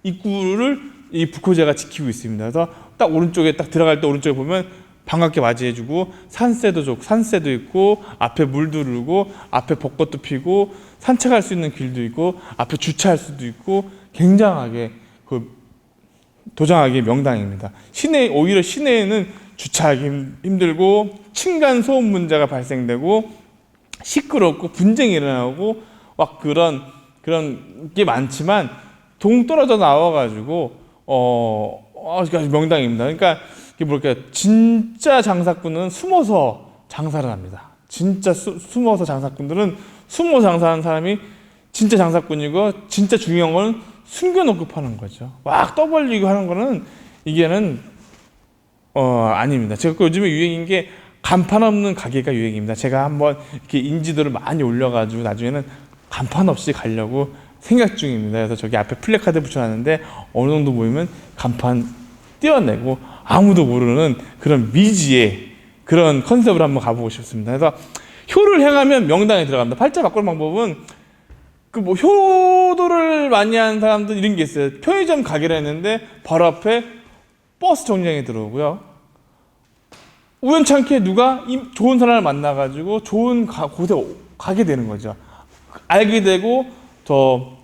입구를 이 불호제가 지키고 있습니다. 그래서 딱 오른쪽에 딱 들어갈 때 오른쪽에 보면 반갑게 맞이해주고, 산새도 있고, 앞에 물도 흐르고, 앞에 벚꽃도 피고, 산책할 수 있는 길도 있고, 앞에 주차할 수도 있고, 굉장하게 도장하기 명당입니다. 오히려 시내에는 주차하기 힘들고 층간 소음 문제가 발생되고 시끄럽고 분쟁이 일어나고 막 그런 게 많지만 동떨어져 나와가지고 명당입니다. 그러니까 이게 뭘까요? 진짜 장사꾼은 숨어서 장사를 합니다. 진짜 숨어서 장사꾼들은 숨어 장사하는 사람이 진짜 장사꾼이고, 진짜 중요한 건 숨겨놓고 파는 거죠. 막 떠벌리고 하는 거는 이게는 아닙니다. 제가 요즘에 유행인 게 간판 없는 가게가 유행입니다. 제가 한번 이렇게 인지도를 많이 올려가지고 나중에는 간판 없이 가려고 생각 중입니다. 그래서 저기 앞에 플래카드 붙여놨는데 어느 정도 모이면 간판 띄워내고 아무도 모르는 그런 미지의 그런 컨셉으로 한번 가보고 싶습니다. 그래서 효를 행하면 명당에 들어갑니다. 팔자 바꾸는 방법은 그 뭐 효도를 많이 하는 사람들 이런 게 있어요. 편의점 가게를 했는데 바로 앞에 버스 정류장에 들어오고요. 우연찮게 누가 좋은 사람을 만나가지고 좋은 곳에 가게 되는 거죠. 알게 되고 더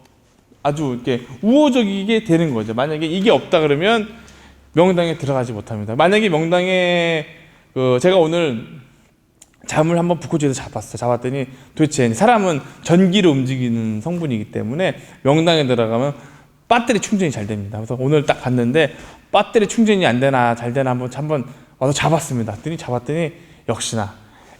아주 이렇게 우호적이게 되는 거죠. 만약에 이게 없다 그러면 명당에 들어가지 못합니다. 만약에 명당에 제가 오늘 잠을 한번 북코치에서 잡았더니 도대체 사람은 전기로 움직이는 성분이기 때문에 명당에 들어가면 배터리 충전이 잘 됩니다. 그래서 오늘 딱 봤는데 배터리 충전이 안 되나 잘 되나 한번 와서 잡았습니다. 잡았더니 역시나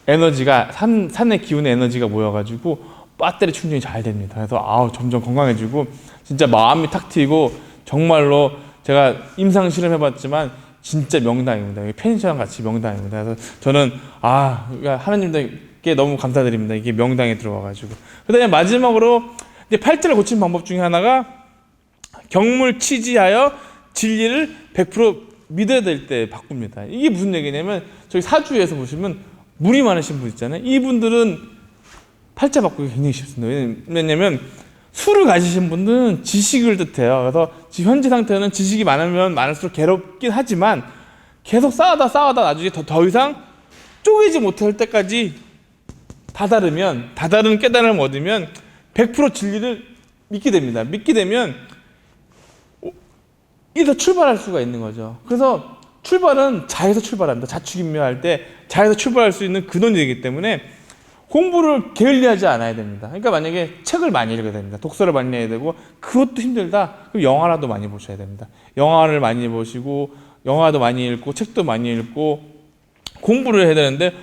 에너지가 산의 기운의 에너지가 모여가지고 배터리 충전이 잘 됩니다. 그래서 점점 건강해지고 진짜 마음이 탁 트이고 정말로 제가 임상 실험해봤지만 진짜 명당입니다. 펜션 같이 명당입니다. 그래서 저는 하나님께 너무 감사드립니다. 이게 명당에 들어와가지고. 그다음에 마지막으로 이제 팔자를 고친 방법 중에 하나가 경물 치지하여 진리를 100% 믿어야 될 때 바꿉니다. 이게 무슨 얘기냐면 저기 사주에서 보시면 물이 많으신 분 있잖아요. 이분들은 팔자 바꾸기 굉장히 쉽습니다. 왜냐면 수를 가지신 분들은 지식을 뜻해요. 그래서 지금 현재 상태는 지식이 많으면 많을수록 괴롭긴 하지만 계속 쌓아다 나중에 더 이상 쪼개지 못할 때까지 다다른 깨달음을 얻으면 100% 진리를 믿게 됩니다. 믿게 되면 이래서 출발할 수가 있는 거죠. 그래서 출발은 자에서 출발합니다. 자축인묘할 때 자에서 출발할 수 있는 근원이 되기 때문에 공부를 게을리하지 않아야 됩니다. 그러니까 만약에 책을 많이 읽어야 됩니다. 독서를 많이 해야 되고 그것도 힘들다. 그럼 영화라도 많이 보셔야 됩니다. 영화를 많이 보시고 영화도 많이 읽고 책도 많이 읽고 공부를 해야 되는데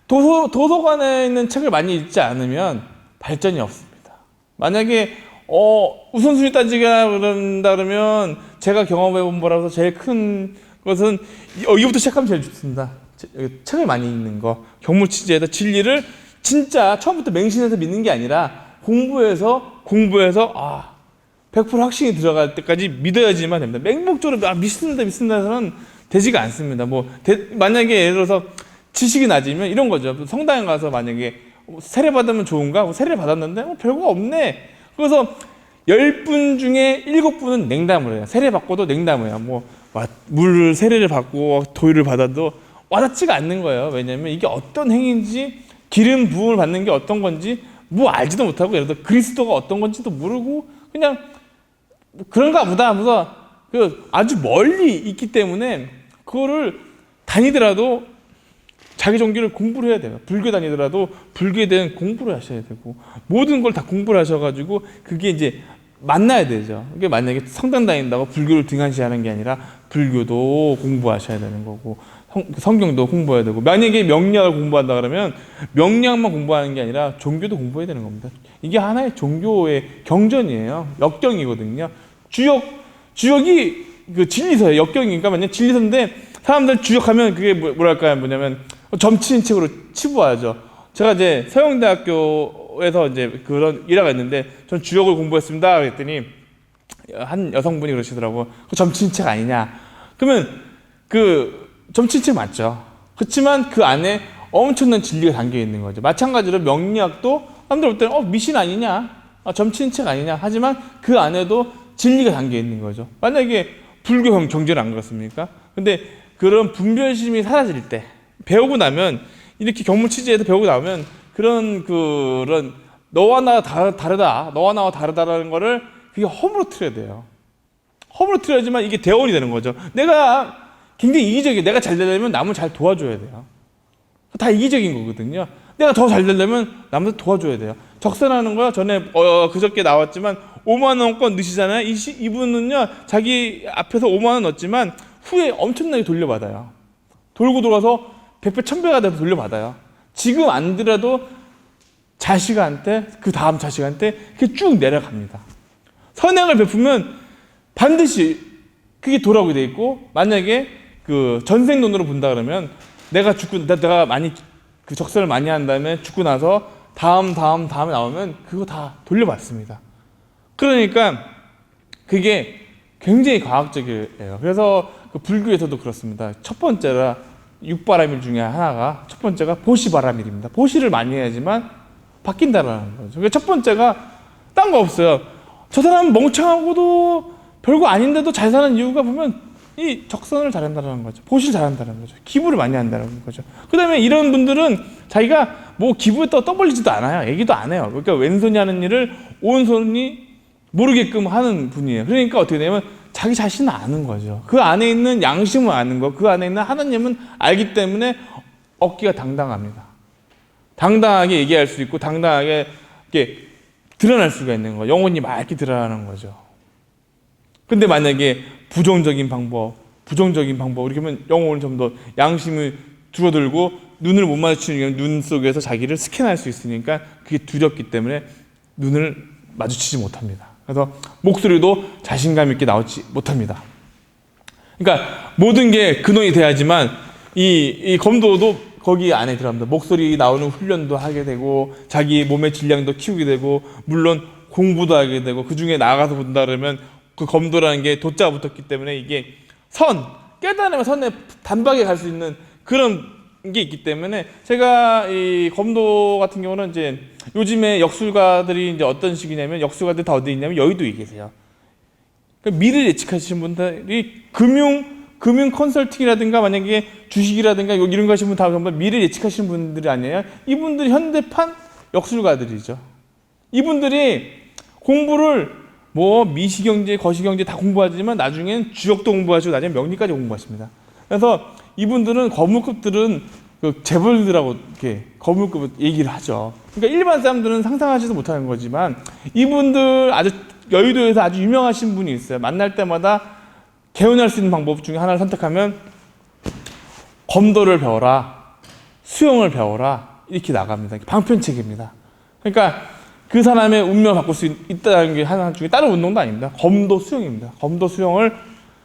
도서관에 있는 책을 많이 읽지 않으면 발전이 없습니다. 만약에 우선순위 따지가 그런다 그러면 제가 경험해 본 거라서 제일 큰 것은 여기부터 시작하면 제일 좋습니다. 책을 많이 읽는 거. 경물치지에서 진리를 진짜 처음부터 맹신해서 믿는 게 아니라 공부해서 100% 확신이 들어갈 때까지 믿어야지만 됩니다. 맹목적으로 믿습니다 해서는 되지가 않습니다. 만약에 예를 들어서 지식이 낮으면 이런 거죠. 성당에 가서 만약에 세례 받으면 좋은가? 세례 받았는데 별거 없네. 그래서 10분 중에 7분은 냉담을 해요. 세례 받고도 냉담을 해요. 물 세례를 받고 도유를 받아도 와닿지가 않는 거예요. 왜냐하면 이게 어떤 행위인지 기름 부음을 받는 게 어떤 건지 알지도 못하고 예를 들어 그리스도가 어떤 건지도 모르고 그냥 그런가 보다 하면서 아주 멀리 있기 때문에 그거를 다니더라도 자기 종교를 공부를 해야 돼요. 불교 다니더라도 불교에 대한 공부를 하셔야 되고 모든 걸 다 공부를 하셔가지고 그게 이제 만나야 되죠. 이게 만약에 성당 다닌다고 불교를 등한시하는 게 아니라 불교도 공부하셔야 되는 거고 성경도 공부해야 되고 만약에 명리학을 공부한다 그러면 명리학만 공부하는 게 아니라 종교도 공부해야 되는 겁니다. 이게 하나의 종교의 경전이에요. 역경이거든요. 주역이 진리서예요. 역경이니까 만약 진리서인데 사람들 주역하면 그게 뭐냐면 점치는 책으로 치부하죠. 제가 이제 서영대학교에서 이제 그런 일화가 있는데 전 주역을 공부했습니다. 그랬더니 한 여성분이 그러시더라고. 그 점치는 책 아니냐? 그러면 점치는 책 맞죠. 그렇지만 그 안에 엄청난 진리가 담겨 있는 거죠. 마찬가지로 명리학도 사람들 볼 때는 미신 아니냐? 점치는 책 아니냐? 하지만 그 안에도 진리가 담겨 있는 거죠. 만약에 불교 경전은 안 그렇습니까? 근데 그런 분별심이 사라질 때 배우고 나면 이렇게 경물치지에서 배우고 나면 그런 너와 나와 다르다라는 거를 그게 허물어뜨려야 돼요. 허물어뜨려야지만 이게 대원이 되는 거죠. 내가 굉장히 이기적이에요. 내가 잘 되려면 남을 잘 도와줘야 돼요. 다 이기적인 거거든요. 내가 더 잘 되려면 남들 도와줘야 돼요. 적선하는 거요. 전에 그저께 나왔지만 5만 원권 넣으시잖아요. 이분은요 자기 앞에서 5만 원 넣었지만 후에 엄청나게 돌려받아요. 돌고 돌아서 100배 1000배가 돼서 돌려받아요. 지금 안 들어도 자식한테 그 다음 자식한테 그게 쭉 내려갑니다. 선행을 베푸면 반드시 그게 돌아오게 돼 있고 만약에 전생 돈으로 본다 그러면 내가 많이 적선을 많이 한 다음에 죽고 나서 다음에 나오면 그거 다 돌려받습니다. 그러니까 그게 굉장히 과학적이에요. 그래서 그 불교에서도 그렇습니다. 첫 번째가 육바라밀 중에 하나가 첫 번째가 보시바라밀입니다. 보시를 많이 해야지만 바뀐다라는 거죠. 그러니까 첫 번째가 딴 거 없어요. 저 사람 멍청하고도 별거 아닌데도 잘 사는 이유가 보면 이 적선을 잘한다는 거죠. 보시를 잘한다는 거죠. 기부를 많이 한다는 거죠. 그 다음에 이런 분들은 자기가 뭐 기부에 떠벌리지도 않아요. 얘기도 안 해요. 그러니까 왼손이 하는 일을 오른손이 모르게끔 하는 분이에요. 그러니까 어떻게 되냐면 자기 자신을 아는 거죠. 그 안에 있는 양심을 아는 거, 그 안에 있는 하나님은 알기 때문에 어깨가 당당합니다. 당당하게 얘기할 수 있고 당당하게 이렇게 드러날 수가 있는 거예요. 영혼이 맑게 드러나는 거죠. 근데 만약에 부정적인 방법 이렇게 하면 영혼을 좀 더 양심을 줄어들고 눈을 못 마주치는 눈 속에서 자기를 스캔할 수 있으니까 그게 두렵기 때문에 눈을 마주치지 못합니다. 그래서 목소리도 자신감 있게 나오지 못합니다. 그러니까 모든 게 근원이 돼야지만 이 검도도 거기 안에 들어갑니다. 목소리 나오는 훈련도 하게 되고 자기 몸의 질량도 키우게 되고 물론 공부도 하게 되고 그 중에 나아가서 본다 그러면 그 검도라는 게 도자가 붙었기 때문에 이게 깨달으면 선에 단박에 갈 수 있는 그런 게 있기 때문에 제가 이 검도 같은 경우는 이제 요즘에 역술가들이 이제 어떤 식이냐면 역술가들 다 어디 있냐면 여의도에 계세요. 그러니까 미래를 예측하시는 분들이 금융 컨설팅이라든가 만약에 주식이라든가 이런 거 하시는 분 다 전부 미래를 예측하시는 분들이 아니에요. 이분들이 현대판 역술가들이죠. 이분들이 공부를 뭐 미시경제, 거시경제 다 공부하지만 나중엔 주역도 공부하시고 나중에 명리까지 공부하십니다. 그래서 이분들은 거물급들은 그 재벌들하고 이렇게 거물급 얘기를 하죠. 그러니까 일반 사람들은 상상하지도 못하는 거지만 이분들 아주 여의도에서 아주 유명하신 분이 있어요. 만날 때마다 개운할 수 있는 방법 중에 하나를 선택하면 검도를 배워라, 수영을 배워라 이렇게 나갑니다. 방편책입니다. 그러니까 그 사람의 운명을 바꿀 수 있다는 게 하나 중에 다른 운동도 아닙니다. 검도 수영입니다. 검도 수영을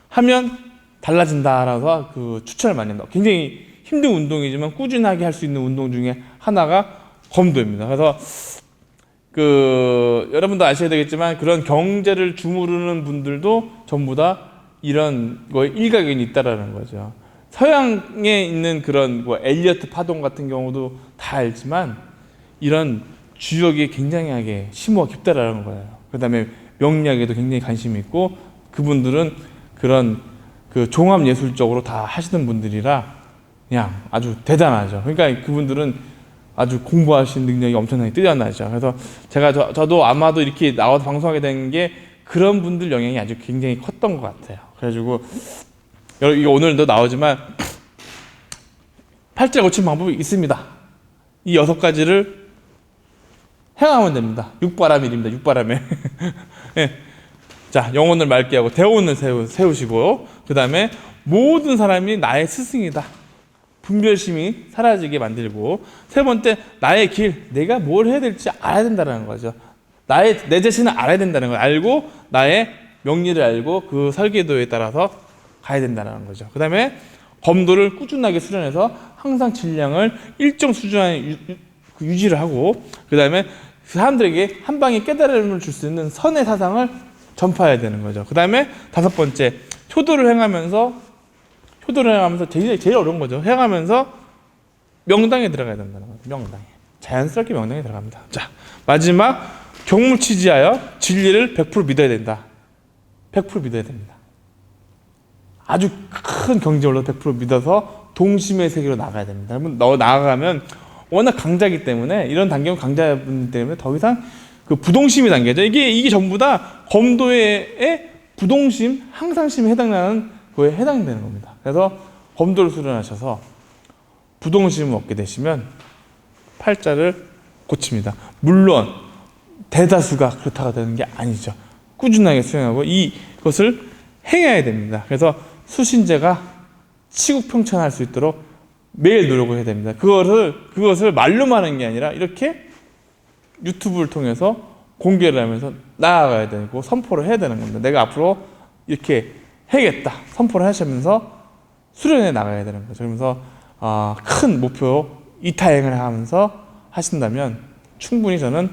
하면 달라진다라서 그 추천을 많이 합니다. 굉장히 힘든 운동이지만 꾸준하게 할 수 있는 운동 중에 하나가 검도입니다. 그래서 그 여러분도 아셔야 되겠지만 그런 경제를 주무르는 분들도 전부 다 이런 거에 일가견이 있다라는 거죠. 서양에 있는 그런 뭐 엘리어트 파동 같은 경우도 다 알지만 이런 주역이 굉장히 심오가 깊다라는 거예요. 그 다음에 명리학에도 굉장히 관심이 있고 그분들은 그런 그 종합 예술적으로 다 하시는 분들이라 그냥 아주 대단하죠. 그러니까 그분들은 아주 공부하신 능력이 엄청나게 뛰어나죠. 그래서 저도 아마도 이렇게 나와서 방송하게 된 게 그런 분들 영향이 아주 굉장히 컸던 것 같아요. 그래가지고 이게 오늘도 나오지만 팔자 고친 방법이 있습니다. 이 6가지를 행하면 됩니다. 육바라밀입니다. 육바라밀. 네. 자, 영혼을 맑게 하고 대혼을 세우시고 그 다음에 모든 사람이 나의 스승이다. 분별심이 사라지게 만들고 세 번째 나의 길, 내가 뭘 해야 될지 알아야 된다는 거죠. 내 자신을 알아야 된다는 걸 알고 나의 명리를 알고 그 설계도에 따라서 가야 된다는 거죠. 그 다음에 검도를 꾸준하게 수련해서 항상 질량을 일정 수준 안에 유지를 하고 그 다음에 사람들에게 한 방에 깨달음을 줄 수 있는 선의 사상을 전파해야 되는 거죠. 그 다음에 5번째 효도를 행하면서 제일 어려운 거죠. 행하면서 명당에 들어가야 된다는 거죠. 명당에 자연스럽게 명당에 들어갑니다. 자, 마지막 경무치지하여 진리를 100% 믿어야 된다. 100% 믿어야 됩니다. 아주 큰 경지올라 100% 믿어서 동심의 세계로 나가야 됩니다. 여러분 나아가면 워낙 강자이기 때문에 이런 단계는 강자분 때문에 더 이상 그 부동심이 단계죠. 이게 전부 다 검도의 부동심, 항상심에 해당하는 거에 해당되는 겁니다. 그래서 검도를 수련하셔서 부동심을 얻게 되시면 팔자를 고칩니다. 물론 대다수가 그렇다가 되는 게 아니죠. 꾸준하게 수행하고 이것을 행해야 됩니다. 그래서 수신제가 치국평천할 수 있도록 매일 노력을 해야 됩니다. 그것을 말로만 하는 게 아니라 이렇게 유튜브를 통해서 공개를 하면서 나아가야 되고 선포를 해야 되는 겁니다. 내가 앞으로 이렇게 해야겠다 선포를 하시면서 수련해 나가야 되는 거죠. 그러면서 큰 목표 이타행을 하면서 하신다면 충분히 저는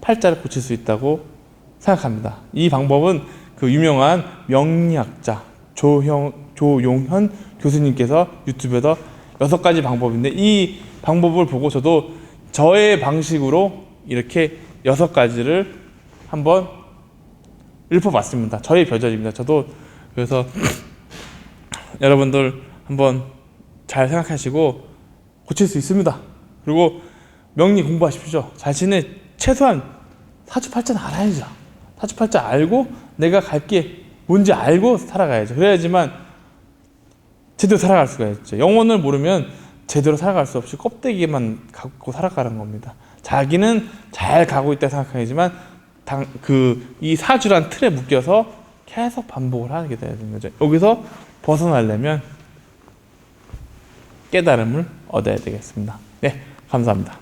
팔자를 고칠 수 있다고 생각합니다. 이 방법은 그 유명한 명리학자 조용현 교수님께서 유튜브에서 6가지 방법인데, 이 방법을 보고 저도 저의 방식으로 이렇게 6가지를 한번 읊어봤습니다. 저의 버전입니다. 저도 그래서 여러분들 한번 잘 생각하시고 고칠 수 있습니다. 그리고 명리 공부하십시오. 자신의 최소한 사주팔자는 알아야죠. 사주팔자 알고 내가 갈 게 뭔지 알고 살아가야죠. 그래야지만 제대로 살아갈 수가 있죠. 영혼을 모르면 제대로 살아갈 수 없이 껍데기만 갖고 살아가는 겁니다. 자기는 잘 가고 있다 생각하지만 이 사주란 틀에 묶여서 계속 반복을 하게 되는 거죠. 여기서 벗어나려면 깨달음을 얻어야 되겠습니다. 네, 감사합니다.